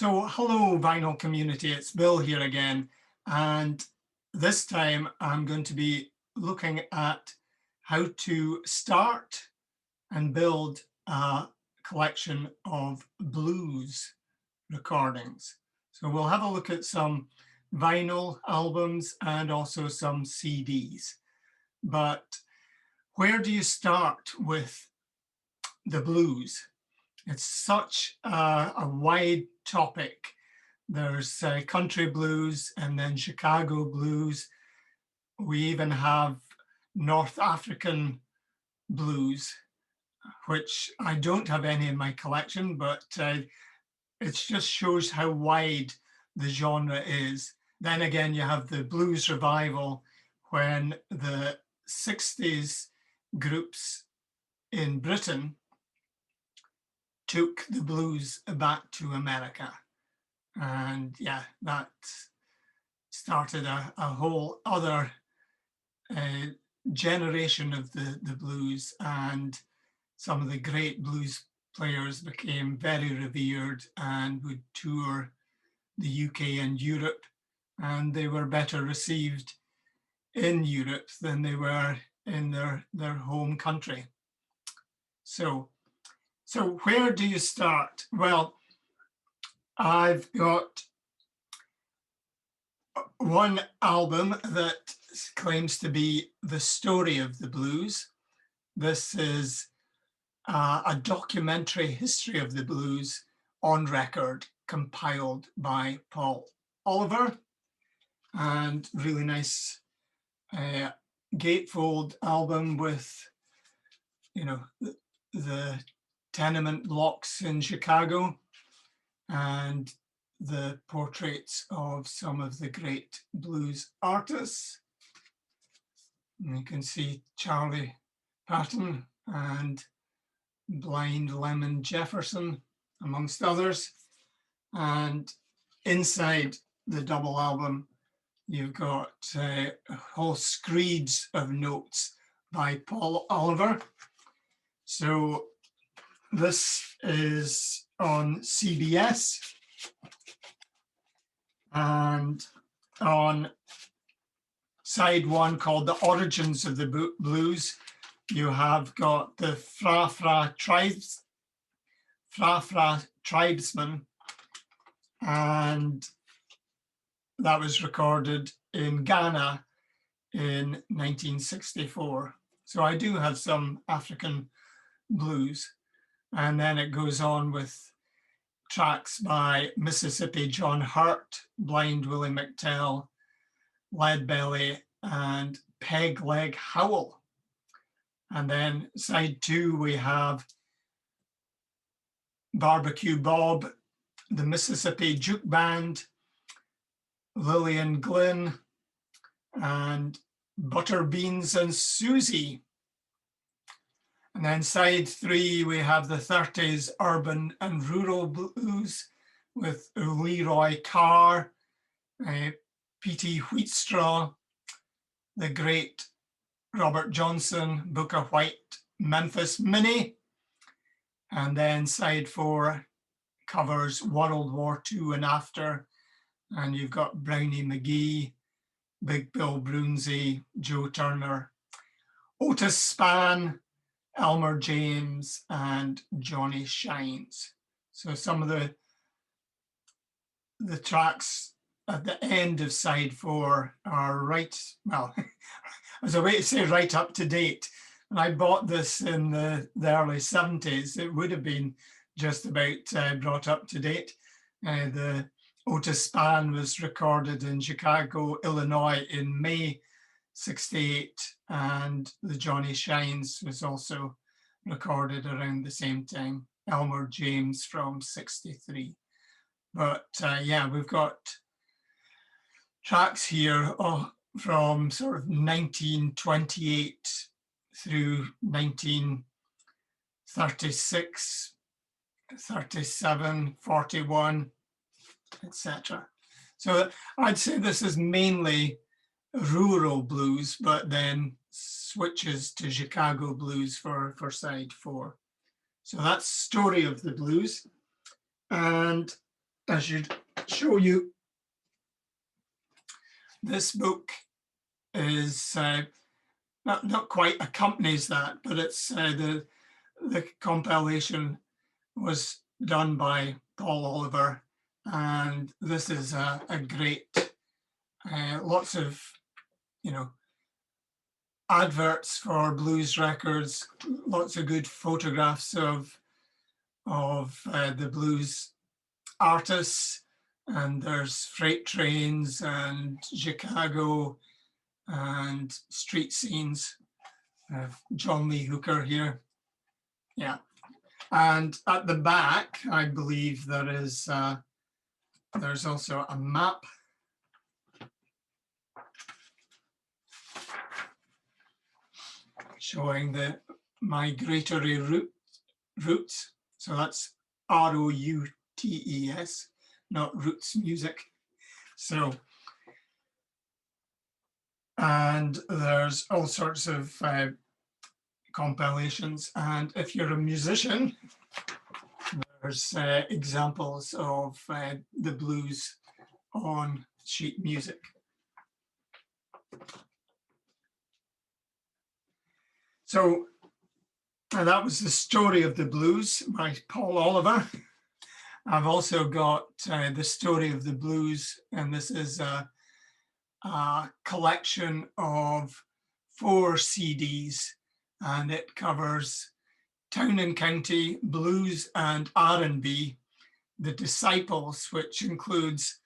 So hello vinyl community, it's Bill here again, and this time I'm going to be looking at how to start and build a collection of blues recordings. So we'll have a look at some vinyl albums and also some CDs. But where do you start with the blues? It's such a wide topic. There's country blues and then Chicago blues. We even have North African blues, which I don't have any in my collection, but it just shows how wide the genre is. Then again, you have the blues revival when the 60s groups in Britain took the blues back to America. And yeah, that started a whole other generation of the blues, and some of the great blues players became very revered and would tour the UK and Europe, and they were better received in Europe than they were in their home country. So where do you start? Well, I've got one album that claims to be the story of the blues. This is a documentary history of the blues on record, compiled by Paul Oliver, and really nice gatefold album with, you know, the tenement blocks in Chicago and the portraits of some of the great blues artists. And you can see Charlie Patton and Blind Lemon Jefferson, amongst others. And inside the double album, you've got whole screeds of notes by Paul Oliver. So this is on CBS, and on side one, called The Origins of the Blues, you have got the Fra Tribesmen, and that was recorded in Ghana in 1964. So I do have some African blues. And then it goes on with tracks by Mississippi John Hurt, Blind Willie McTell, Leadbelly, and Peg Leg Howell. And then side two, we have Barbecue Bob, the Mississippi Juke Band, Lillian Glynn, and Butter Beans and Susie. And then side three, we have the 30s urban and rural blues with Leroy Carr, P.T. Wheatstraw, the great Robert Johnson, Booker White, Memphis Minnie. And then side four covers World War II and after. And you've got Brownie McGee, Big Bill Broonzy, Joe Turner, Otis Spann, Elmer James, and Johnny Shines. So some of the tracks at the end of side four are right, well, as a way to say right up to date. And I bought this in the early 70s. It would have been just about brought up to date. The Otis Spann was recorded in Chicago, Illinois in May 68, and the Johnny Shines was also recorded around the same time, Elmer James from 63. But yeah, we've got tracks here from sort of 1928 through 1936, 37, 41, etc. So I'd say this is mainly rural blues, but then switches to Chicago blues for side four. So that's story of the blues. And I should show you this book is not quite accompanies that, but it's the compilation was done by Paul Oliver, and this is a great lots of adverts for blues records, lots of good photographs of the blues artists, and there's freight trains and Chicago and street scenes. John Lee Hooker here. Yeah. And at the back, I believe there is there's also a map showing the migratory routes. So that's ROUTES, not roots music. So, and there's all sorts of compilations. And if you're a musician, there's examples of the blues on sheet music. So that was the story of the blues by Paul Oliver. I've also got the story of the blues, and this is a collection of 4 CDs, and it covers town and county, blues and R&B, the Disciples, which includes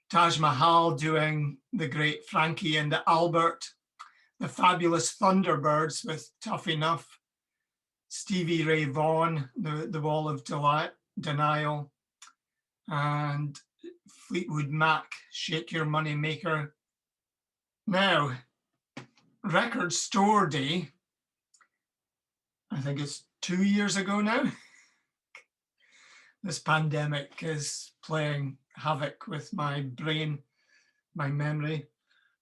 Taj Mahal doing the great Frankie and the Albert, the Fabulous Thunderbirds with Tough Enough, Stevie Ray Vaughan, the Wall of Denial, and Fleetwood Mac, Shake Your Money Maker. Now, Record Store Day, I think it's 2 years ago now. This pandemic is playing havoc with my brain, my memory,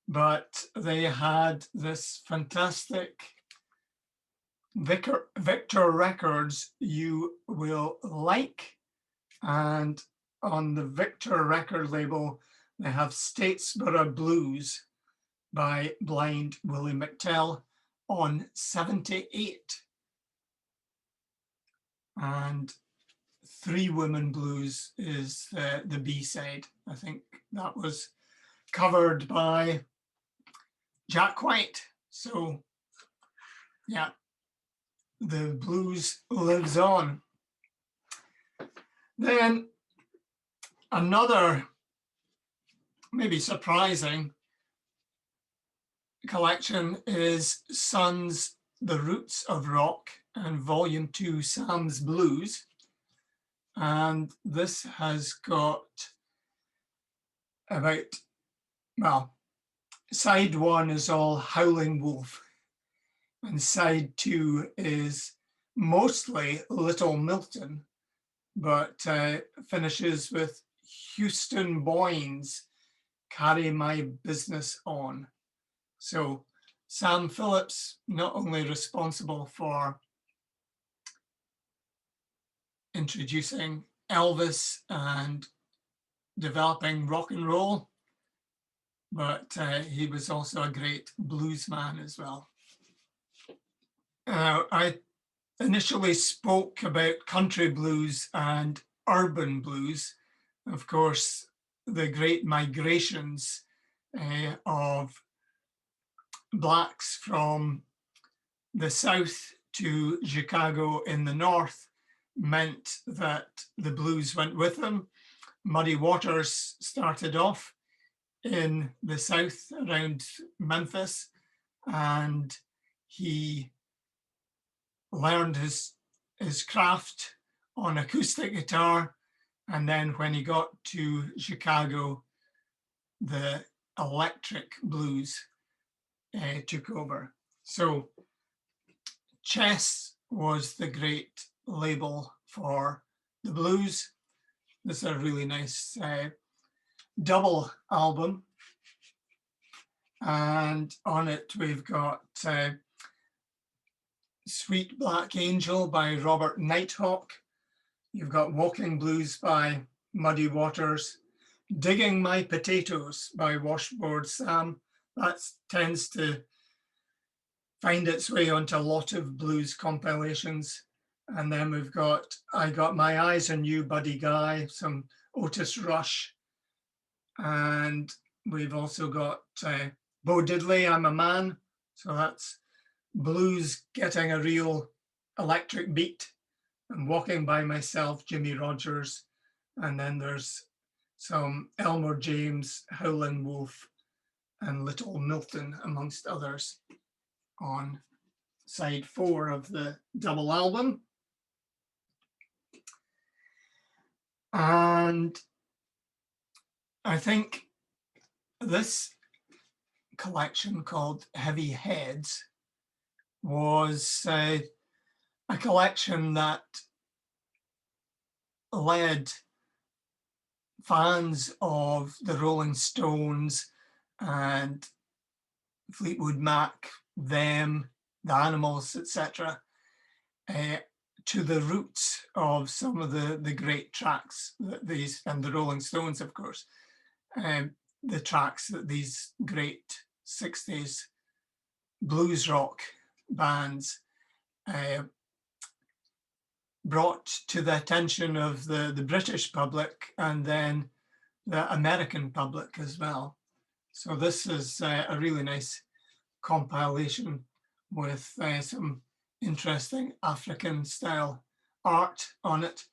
but they had this fantastic Victor Records You Will Like, and on the Victor record label, they have Statesboro Blues by Blind Willie McTell on 78. And Three Women Blues is the B-side. I think that was covered by Jack White. So yeah, the blues lives on. Then another maybe surprising collection is Sons, The Roots of Rock, and Volume 2, Sam's Blues. And this has got about, well, side 1 is all Howling Wolf, and side 2 is mostly Little Milton, but finishes with Houston Boyne's Carry My Business On. So Sam Phillips, not only responsible for introducing Elvis and developing rock and roll, but he was also a great blues man as well. I initially spoke about country blues and urban blues. Of course, the great migrations of blacks from the south to Chicago in the north meant that the blues went with them. Muddy Waters started off in the south around Memphis, and he learned his craft on acoustic guitar, and then when he got to Chicago, the electric blues took over. So Chess was the great label for the blues. This is a really nice double album, and on it we've got Sweet Black Angel by Robert Nighthawk. You've got Walking Blues by Muddy Waters. Digging My Potatoes by Washboard Sam. That tends to find its way onto a lot of blues compilations. And then we've got I Got My Eyes on You, Buddy Guy, some Otis Rush. And we've also got Bo Diddley, I'm a Man. So that's blues getting a real electric beat. And Walking by Myself, Jimmy Rogers. And then there's some Elmore James, Howlin' Wolf, and Little Milton, amongst others, on side 4 of the double album. And I think this collection, called Heavy Heads, was a collection that led fans of the Rolling Stones and Fleetwood Mac, Them, the Animals, etc., to the roots of some of the great tracks that these, and the Rolling Stones, of course, the tracks that these great 60s blues rock bands brought to the attention of the British public and then the American public as well. So this is a really nice compilation with some interesting African style art on it.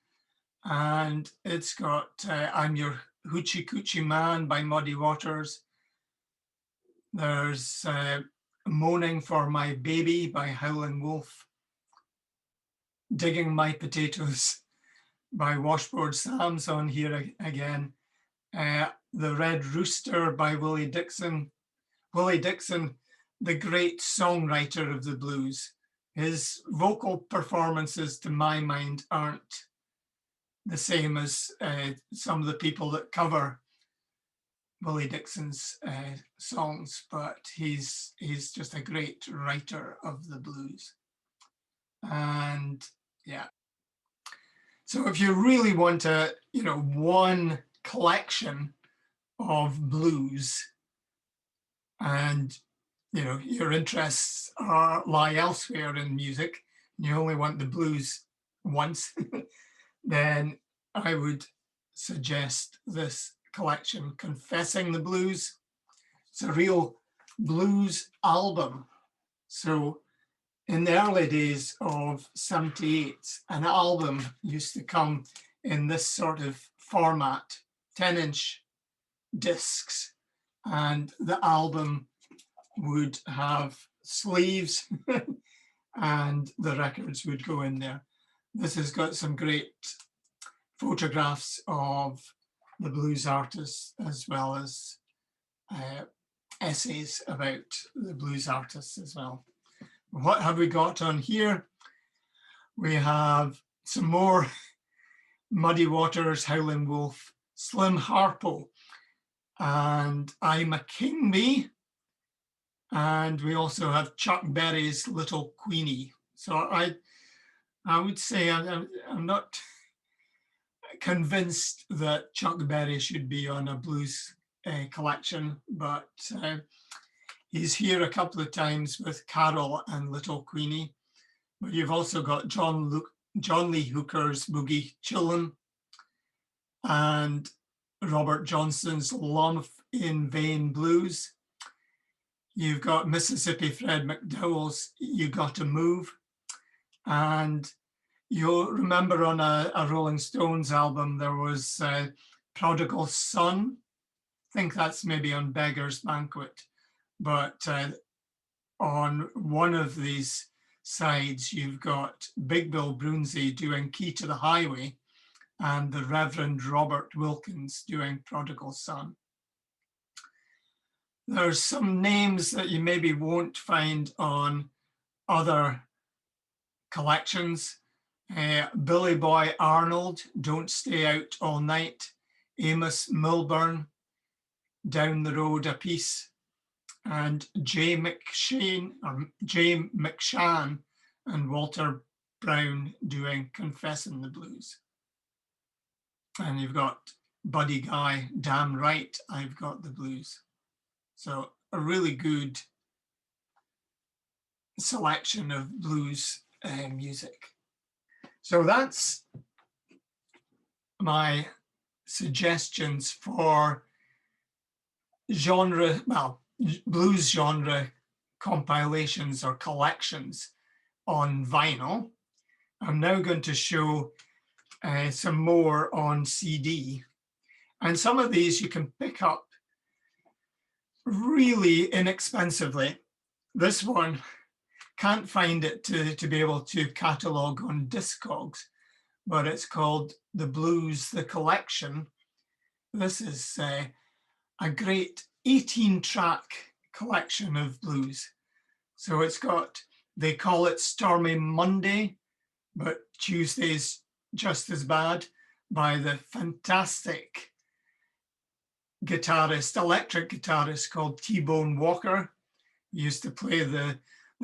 And it's got I'm Your Hoochie Coochie Man by Muddy Waters. There's Moaning for My Baby by Howlin' Wolf. Digging My Potatoes by Washboard Sam's on here again. The Red Rooster by Willie Dixon. Willie Dixon, the great songwriter of the blues. His vocal performances, to my mind, aren't the same as some of the people that cover Willie Dixon's songs, but he's just a great writer of the blues. And yeah, so if you really want a, one collection of blues, and your interests lie elsewhere in music, and you only want the blues once, then I would suggest this collection, Confessing the Blues. It's a real blues album. So in the early days of 78, an album used to come in this sort of format, 10-inch discs, and the album would have sleeves and the records would go in there. This has got some great photographs of the blues artists, as well as essays about the blues artists as well. What have we got on here? We have some more Muddy Waters, Howlin' Wolf, Slim Harpo, and I'm a King Bee. And we also have Chuck Berry's Little Queenie. So I would say I'm not convinced that Chuck Berry should be on a blues collection, but he's here a couple of times with Carol and Little Queenie. But you've also got John Lee Hooker's Boogie Chillin' and Robert Johnson's Love in Vain Blues. You've got Mississippi Fred McDowell's You Gotta Move. And you'll remember on a Rolling Stones album, there was Prodigal Son. I think that's maybe on Beggar's Banquet. But on one of these sides, you've got Big Bill Broonzy doing Key to the Highway and the Reverend Robert Wilkins doing Prodigal Son. There's some names that you maybe won't find on other collections. Billy Boy Arnold, Don't Stay Out All Night, Amos Milburn, Down the Road a Piece, and Jay McShann and Walter Brown doing Confessing the Blues. And you've got Buddy Guy, Damn Right, I've Got the Blues. So a really good selection of blues music. So that's my suggestions for genre, well, blues genre compilations or collections on vinyl. I'm now going to show some more on CD. And some of these you can pick up really inexpensively. This one, can't find it to be able to catalog on Discogs, but it's called The Blues, The Collection. This is a great 18-track collection of blues. So it's got, they call it Stormy Monday, but Tuesday's just as bad, by the fantastic guitarist, electric guitarist called T-Bone Walker. He used to play the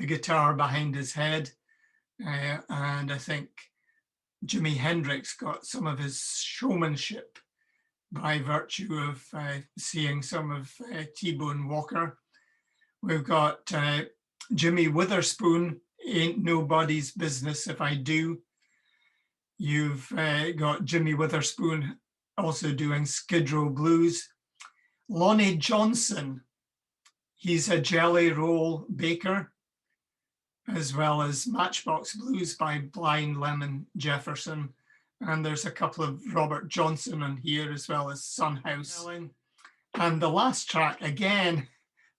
guitar behind his head. And I think Jimi Hendrix got some of his showmanship by virtue of seeing some of T-Bone Walker. We've got Jimmy Witherspoon, Ain't Nobody's Business If I Do. You've got Jimmy Witherspoon also doing Skid Row Blues. Lonnie Johnson, he's a Jelly Roll baker, as well as Matchbox Blues by Blind Lemon Jefferson. And there's a couple of Robert Johnson on here, as well as Son House. And the last track, again,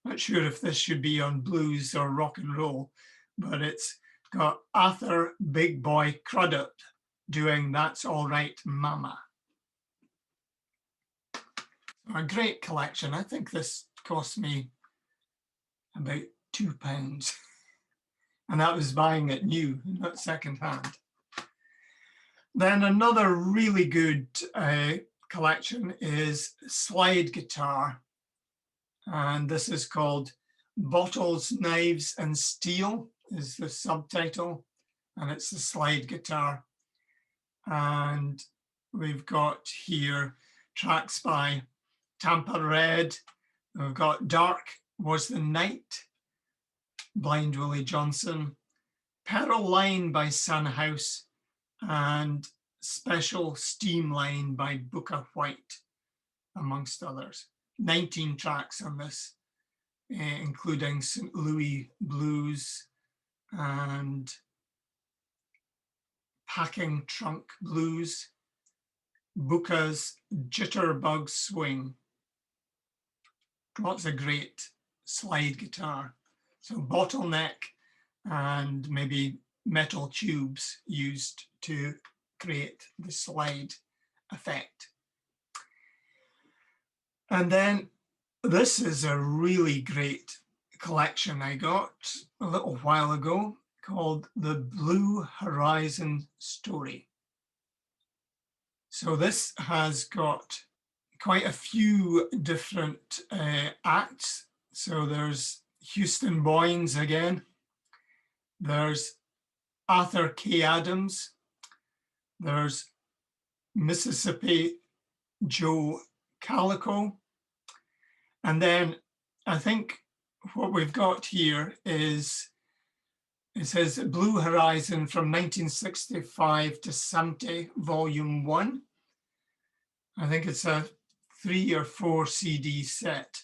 not sure if this should be on blues or rock and roll, but it's got Arthur Big Boy Crudup doing That's All Right Mama. A great collection. I think this cost me about £2. And that was buying it new, not secondhand. Then another really good collection is slide guitar. And this is called Bottles, Knives and Steel is the subtitle. And it's the slide guitar. And we've got here tracks by Tampa Red. We've got Dark Was the Night, Blind Willie Johnson, Pearl Line by Son House, and Special Steam Line by Booker White, amongst others. 19 tracks on this, including St. Louis Blues and Packing Trunk Blues, Booker's Jitterbug Swing. Lots of great slide guitar. So bottleneck and maybe metal tubes used to create the slide effect. And then this is a really great collection I got a little while ago called The Blue Horizon Story. So this has got quite a few different acts. So there's Houston Boynes again. There's Arthur K. Adams. There's Mississippi Joe Calico. And then I think what we've got here is, it says Blue Horizon from 1965 to 70, Volume 1. I think it's a 3 or 4 CD set.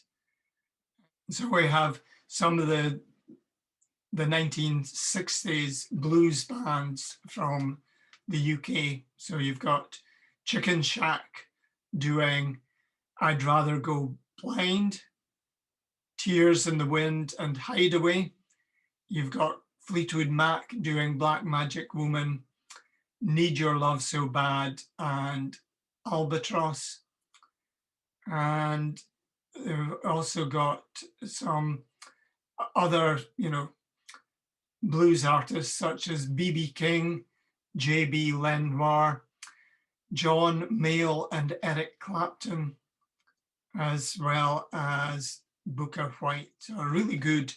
So we have some of the 1960s blues bands from the UK. So you've got Chicken Shack doing I'd Rather Go Blind, Tears in the Wind and Hideaway. You've got Fleetwood Mac doing Black Magic Woman, Need Your Love So Bad, and Albatross. And they've also got some other, blues artists such as B.B. King, J.B. Lenoir, John Mayall and Eric Clapton, as well as Booker White. So a really good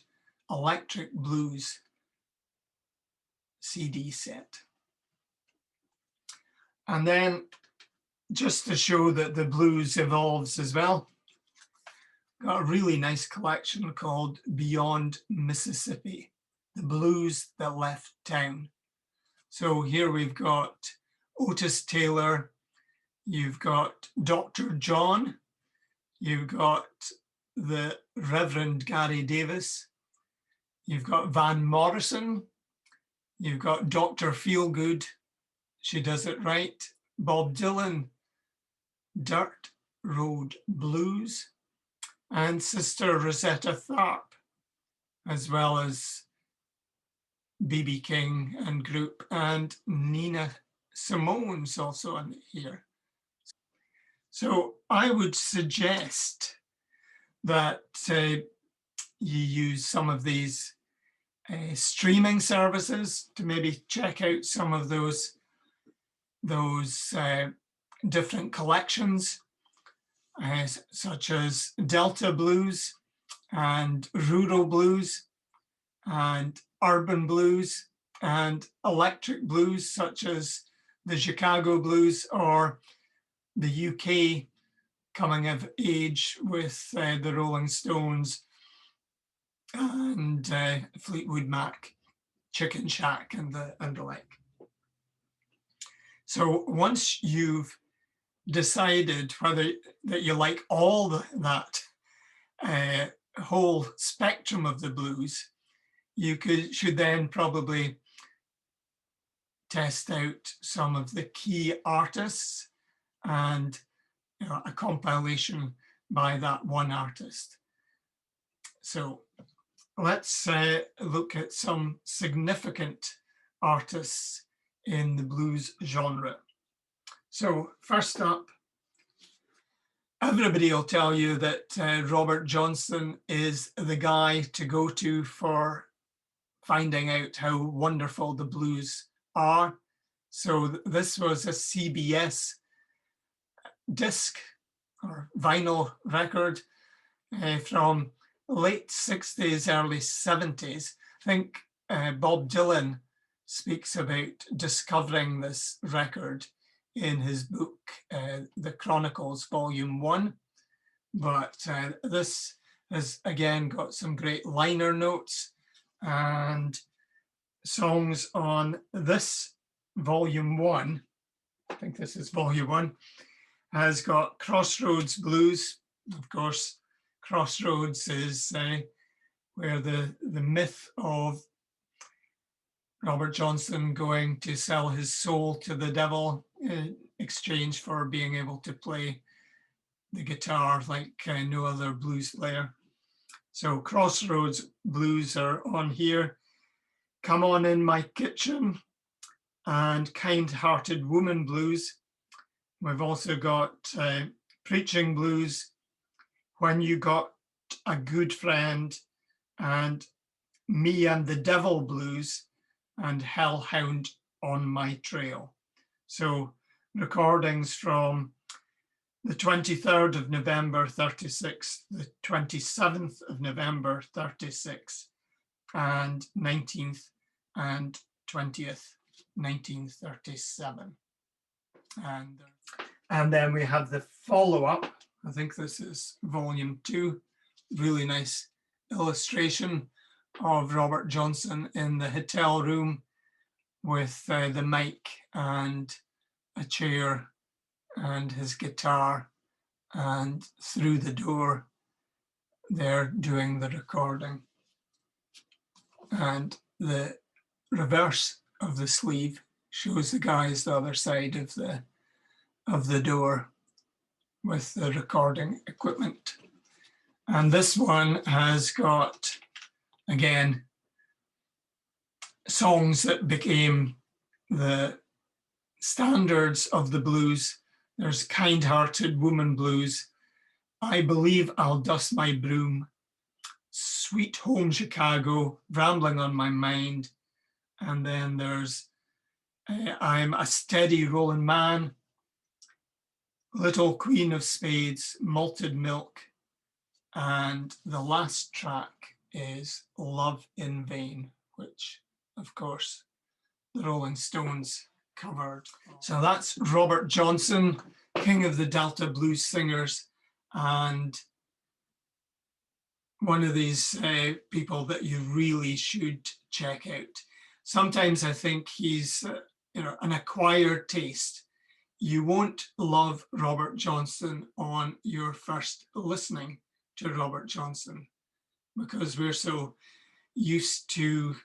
electric blues CD set. And then just to show that the blues evolves as well. Got a really nice collection called Beyond Mississippi, the blues that left town. So here we've got Otis Taylor, you've got Dr. John, you've got the Reverend Gary Davis, you've got Van Morrison, you've got Dr. Feelgood, She Does It Right, Bob Dylan, Dirt Road Blues, and Sister Rosetta Tharpe, as well as B.B. King and group, and Nina Simone's also in here. So I would suggest that you use some of these streaming services to maybe check out some of those different collections, such as Delta Blues and Rural Blues and Urban Blues and Electric Blues, such as the Chicago Blues, or the UK coming of age with the Rolling Stones and Fleetwood Mac, Chicken Shack, and the like. So once you've decided whether that you like all that whole spectrum of the blues, you should then probably test out some of the key artists and a compilation by that one artist. So let's look at some significant artists in the blues genre. So first up, everybody will tell you that Robert Johnson is the guy to go to for finding out how wonderful the blues are. So this was a CBS disc or vinyl record from late 60s, early 70s. I think Bob Dylan speaks about discovering this record in his book, The Chronicles, Volume 1. But this has again got some great liner notes, and songs on this Volume 1, I think this is Volume 1, has got Crossroads Blues. Of course, Crossroads is where the myth of Robert Johnson going to sell his soul to the devil in exchange for being able to play the guitar like no other blues player. So Crossroads Blues are on here. Come On In My Kitchen and Kind-Hearted Woman Blues. We've also got Preaching Blues, When You Got a Good Friend, and Me and the Devil Blues, and Hellhound on My Trail. So recordings from the 23rd of November 36, the 27th of November 36, and 19th and 20th, 1937. And then we have the follow-up. I think this is Volume 2. Really nice illustration of Robert Johnson in the hotel room with the mic and a chair and his guitar, and through the door they're doing the recording. And the reverse of the sleeve shows the guys the other side of the door with the recording equipment. And this one has got, again, songs that became the standards of the blues. There's Kind-Hearted Woman Blues, I Believe I'll Dust My Broom, Sweet Home Chicago, Rambling on My Mind, and then there's I'm a Steady Rolling Man, Little Queen of Spades, Malted Milk, and the last track is Love in Vain, which, of course, the Rolling Stones covered. So that's Robert Johnson, king of the Delta blues singers, and one of these people that you really should check out. Sometimes I think he's an acquired taste. You won't love Robert Johnson on your first listening to Robert Johnson because we're so used to,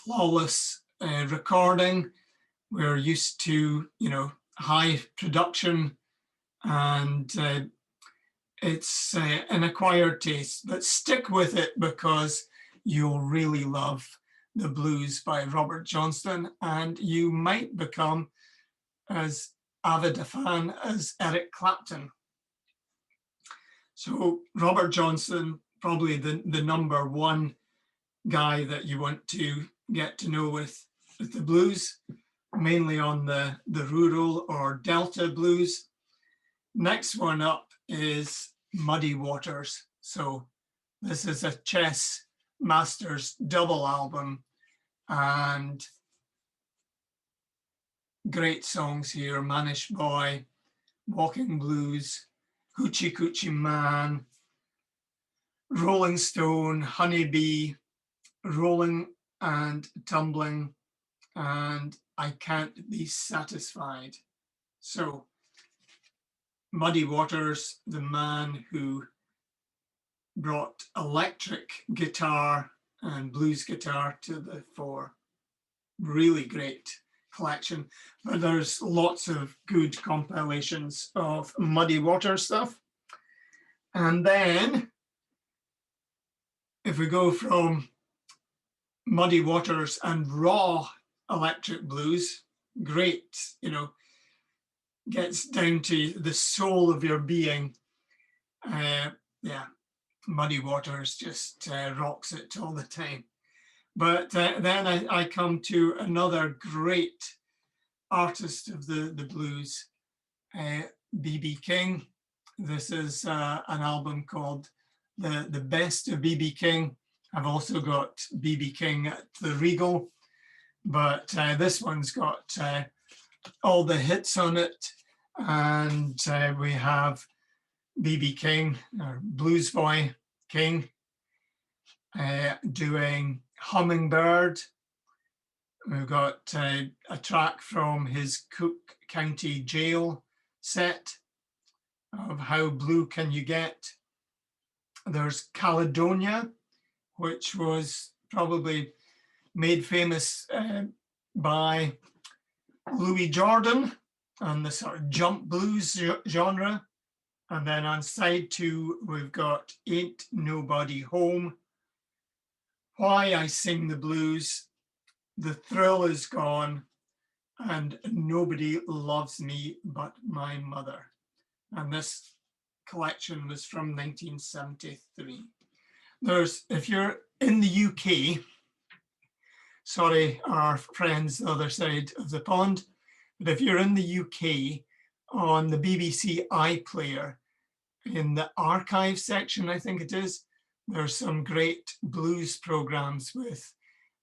flawless recording. We're used to, high production, and it's an acquired taste, but stick with it because you'll really love the blues by Robert Johnson, and you might become as avid a fan as Eric Clapton. So Robert Johnson, probably the number one guy that you want to get to know with the blues, mainly on the rural or Delta blues. Next one up is Muddy Waters. So this is a Chess Masters double album, and great songs here: Mannish Boy, Walking Blues, Hoochie Coochie Man, Rolling Stone, Honeybee, Rolling and Tumbling, and I Can't Be Satisfied. So Muddy Waters, the man who brought electric guitar and blues guitar to the fore. Really great collection, but there's lots of good compilations of Muddy Waters stuff. And then if we go from Muddy Waters and raw electric blues, great, gets down to the soul of your being. Muddy Waters just rocks it all the time. But then I come to another great artist of the blues, B.B. King. This is an album called The Best of B.B. King. I've also got B.B. King at the Regal, but this one's got all the hits on it. And we have B.B. King, or Blues Boy King, doing Hummingbird. We've got a track from his Cook County Jail set of How Blue Can You Get. There's Caledonia, which was probably made famous by Louis Jordan and the sort of jump blues genre. And then on side 2, we've got Ain't Nobody Home, Why I Sing the Blues, The Thrill Is Gone, and Nobody Loves Me But My Mother. And this collection was from 1973. If you're in the UK, sorry, our friends the other side of the pond, but if you're in the UK, on the BBC iPlayer, in the archive section, I think it is, there's some great blues programs with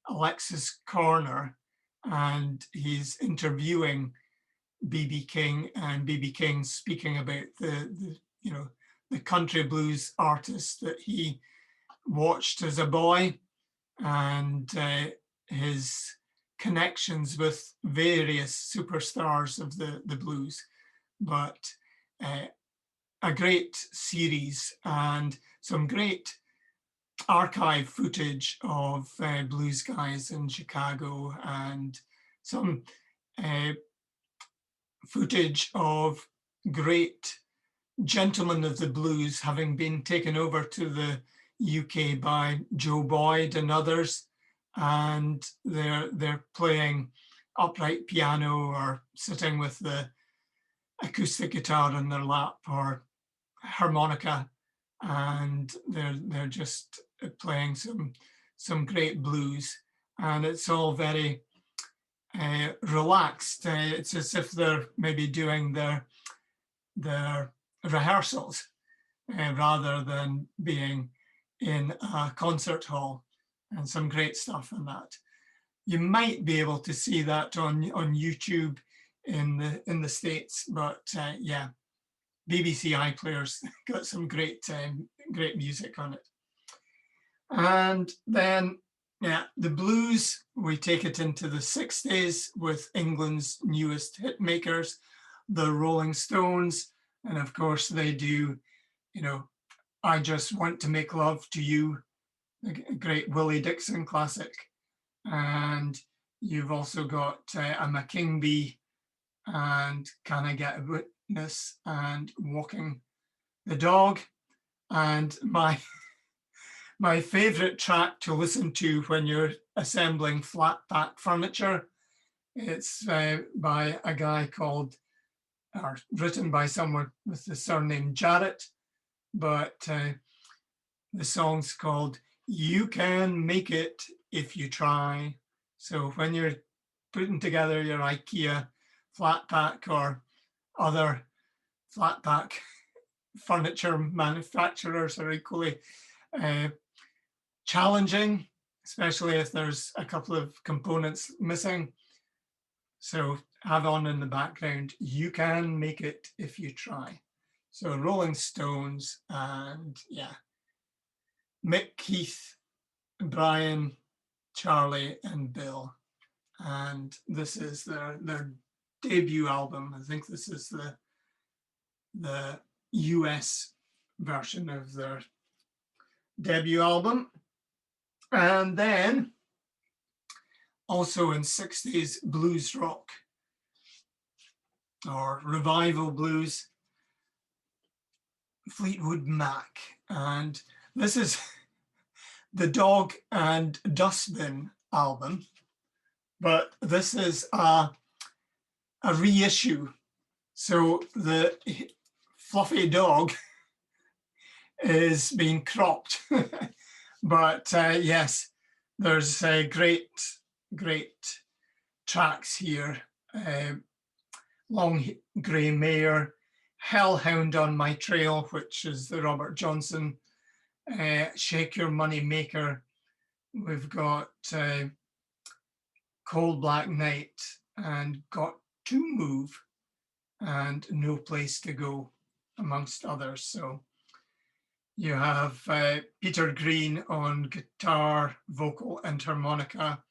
Alexis Corner, and he's interviewing B.B. King, and B.B. King speaking about the country blues artists that he watched as a boy, and his connections with various superstars of the blues. But a great series and some great archive footage of blues guys in Chicago, and some footage of great gentlemen of the blues having been taken over to the UK by Joe Boyd and others, and they're playing upright piano or sitting with the acoustic guitar in their lap or harmonica, and they're just playing some great blues, and it's all very relaxed. It's as if they're maybe doing their rehearsals rather than being in a concert hall, and some great stuff in that. You might be able to see that on YouTube in the States, but yeah, BBC iPlayers got some great music on it. And then, yeah, the blues, we take it into the 60s with England's newest hit makers, the Rolling Stones. And of course, they do, you know, I Just Want to Make Love to You, the great Willie Dixon classic. And you've also got I'm a King Bee and Can I Get a Witness and Walking the Dog. And my favorite track to listen to when you're assembling flat pack furniture, it's by a guy called, or written by someone with the surname Jarrett, but the song's called You Can Make It If You Try. So when you're putting together your IKEA flat pack or other flat pack furniture manufacturers are equally challenging, especially if there's a couple of components missing. So have on in the background, You Can Make It If You Try. So Rolling Stones and yeah, Mick, Keith, Brian, Charlie and Bill. And this is their debut album. I think this is the US version of their debut album. And then also in 60s blues rock or revival blues, Fleetwood Mac. And this is the Dog and Dustbin album, but this is a reissue. So the fluffy dog is being cropped. But yes, there's great tracks here. Long Grey Mare, Hellhound on My Trail, which is the Robert Johnson, Shake Your Money Maker. We've got Cold Black Night and Got to Move and No Place to Go, amongst others. So you have Peter Green on guitar, vocal and harmonica,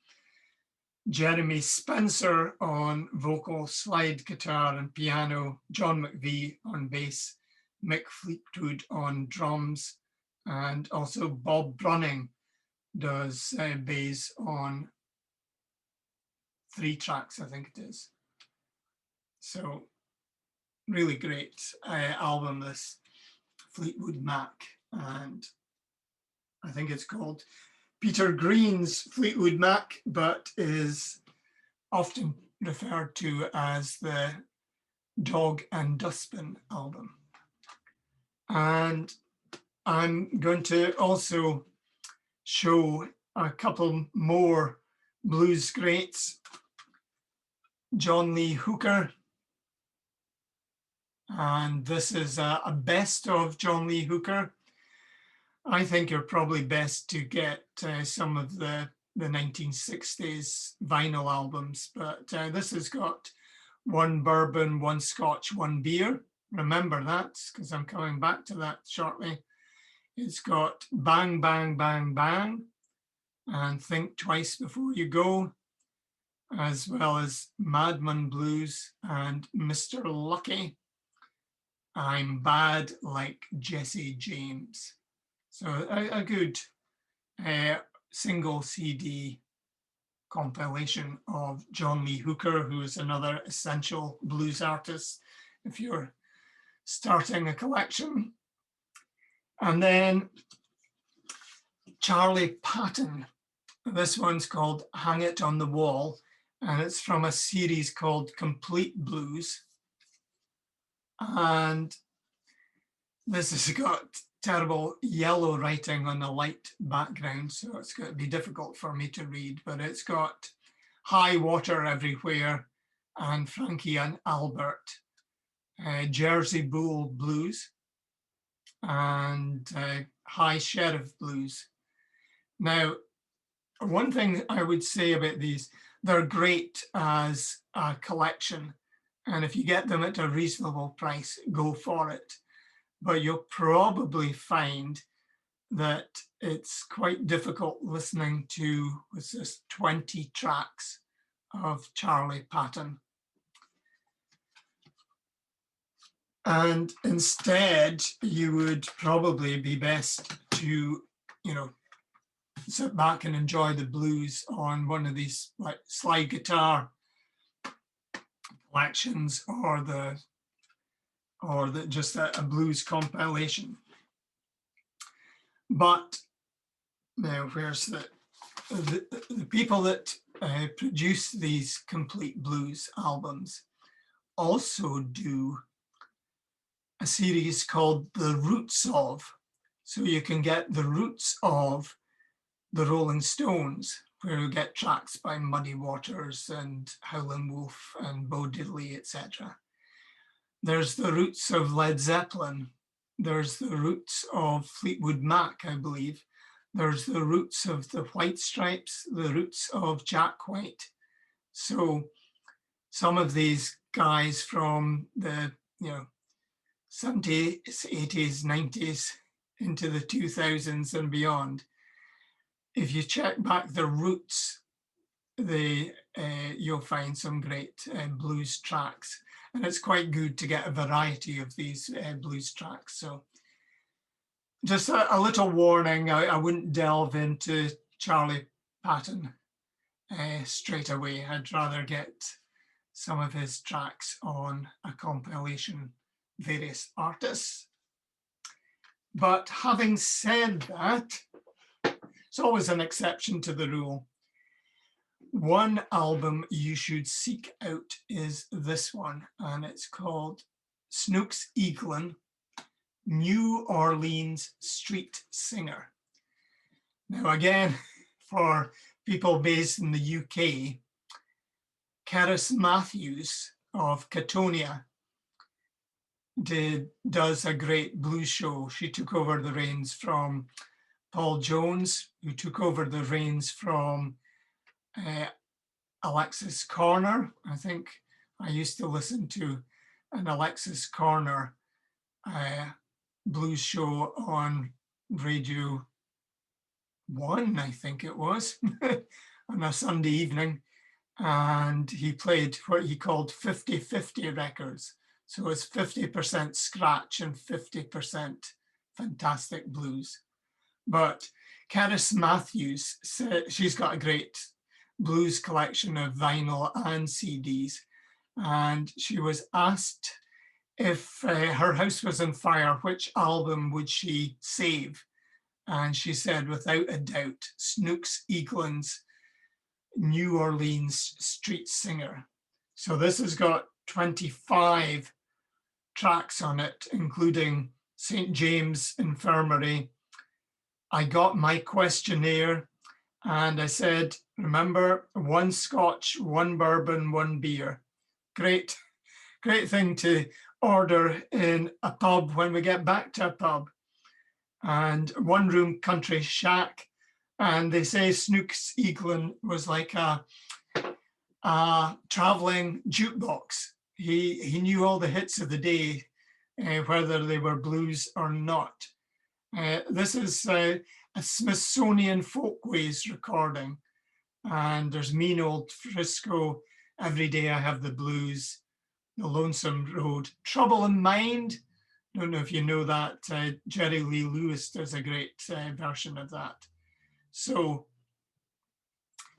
Jeremy Spencer on vocal, slide guitar and piano, John McVie on bass, Mick Fleetwood on drums, and also Bob Brunning does bass on 3 tracks, I think it is. So really great album, this Fleetwood Mac, and I think it's called Peter Green's Fleetwood Mac, but is often referred to as the Dog and Dustbin album. And I'm going to also show a couple more blues greats. John Lee Hooker, and this is a best of John Lee Hooker. I think you're probably best to get some of the 1960s vinyl albums, but this has got 1 bourbon, 1 scotch, 1 beer. Remember that, because I'm coming back to that shortly. It's got Bang, Bang, Bang, Bang, and Think Twice Before You Go, as well as Madman Blues and Mr. Lucky. I'm Bad Like Jesse James. So a good single CD compilation of John Lee Hooker, who is another essential blues artist if you're starting a collection. And then Charlie Patton. This one's called Hang It on the Wall, and it's from a series called Complete Blues. And this has got terrible yellow writing on a light background, so it's going to be difficult for me to read, but it's got High Water Everywhere and Frankie and Albert, Jersey Bull Blues, and High Sheriff Blues. Now, one thing I would say about these, they're great as a collection. And if you get them at a reasonable price, go for it. But you'll probably find that it's quite difficult listening to, what's this, 20 tracks of Charlie Patton. And instead, you would probably be best to, sit back and enjoy the blues on one of these like slide guitar collections, or just a blues compilation. But now, where's the people that produce these complete blues albums also do a series called The Roots Of. So you can get the roots of the Rolling Stones, where you get tracks by Muddy Waters and Howlin' Wolf and Bo Diddley, etc. There's the roots of Led Zeppelin. There's the roots of Fleetwood Mac, I believe. There's the roots of the White Stripes, the roots of Jack White. So some of these guys from the 70s, 80s, 90s into the 2000s and beyond, if you check back the roots, you'll find some great blues tracks. And it's quite good to get a variety of these blues tracks. So just a little warning, I wouldn't delve into Charlie Patton straight away. I'd rather get some of his tracks on a compilation, various artists. But having said that, it's always an exception to the rule. One album you should seek out is this one, and it's called Snooks Eaglin, New Orleans Street Singer. Now again, for people based in the UK, Cerys Matthews of Cattonia does a great blues show. She took over the reins from Paul Jones, who took over the reins from Alexis Corner. I think I used to listen to an Alexis Corner blues show on Radio 1, I think it was, on a Sunday evening. And he played what he called 50-50 records. So it's 50% scratch and 50% fantastic blues. But Cerys Matthews, she's got a great blues collection of vinyl and CDs. And she was asked if her house was on fire, which album would she save? And she said, without a doubt, Snooks Eaglin's New Orleans Street Singer. So this has got 25 tracks on it, including St. James Infirmary, I Got My Questionnaire, and I said, remember, 1 Scotch, 1 bourbon, 1 beer. Great thing to order in a pub when we get back to a pub. And 1 Room Country Shack. And they say Snooks Eaglin was like a traveling jukebox. He knew all the hits of the day, whether they were blues or not. This is a Smithsonian Folkways recording. And there's Mean Old Frisco, Every Day I Have the Blues, The Lonesome Road, Trouble in Mind. I don't know if you know that. Jerry Lee Lewis does a great version of that. So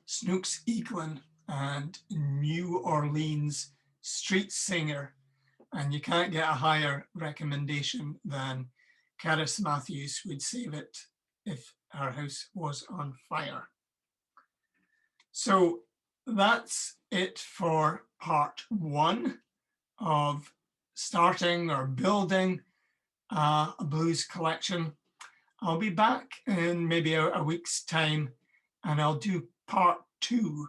Snooks Eaglin and New Orleans Street Singer. And you can't get a higher recommendation than Cerys Matthews would save it if her house was on fire. So that's it for part 1 of starting or building a blues collection. I'll be back in maybe a week's time, and I'll do part 2,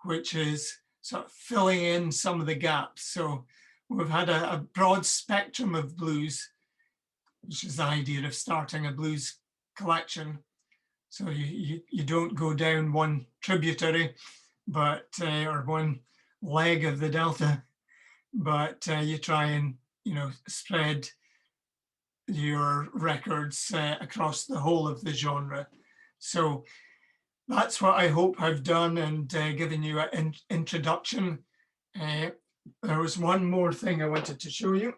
which is sort of filling in some of the gaps. So we've had a broad spectrum of blues, which is the idea of starting a blues collection. So you don't go down one tributary, but or one leg of the delta, but you try and spread your records across the whole of the genre. So that's what I hope I've done, and given you an introduction. There was one more thing I wanted to show you.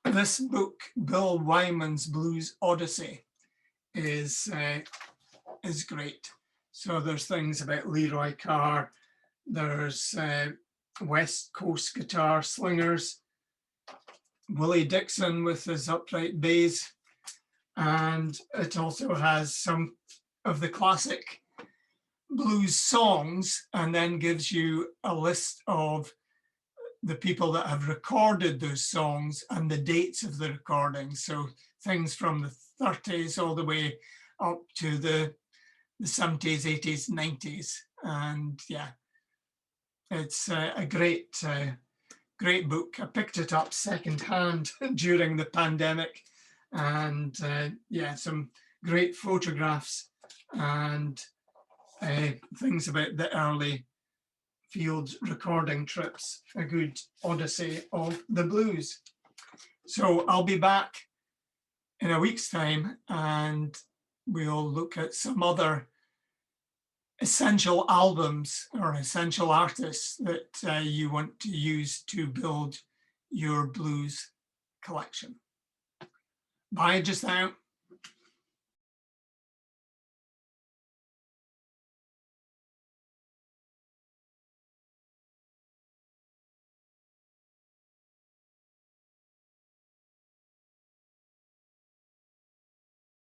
This book, Bill Wyman's Blues Odyssey, is great. So there's things about Leroy Carr, there's West Coast guitar slingers, Willie Dixon with his upright bass, and it also has some of the classic blues songs, and then gives you a list of the people that have recorded those songs and the dates of the recordings. So things from the 30s all the way up to the 70s, 80s, 90s. And yeah, it's a great book. I picked it up secondhand during the pandemic, and yeah, some great photographs and things about the early field recording trips, a good odyssey of the blues. So I'll be back in a week's time, and we'll look at some other essential albums or essential artists that you want to use to build your blues collection. Bye just now.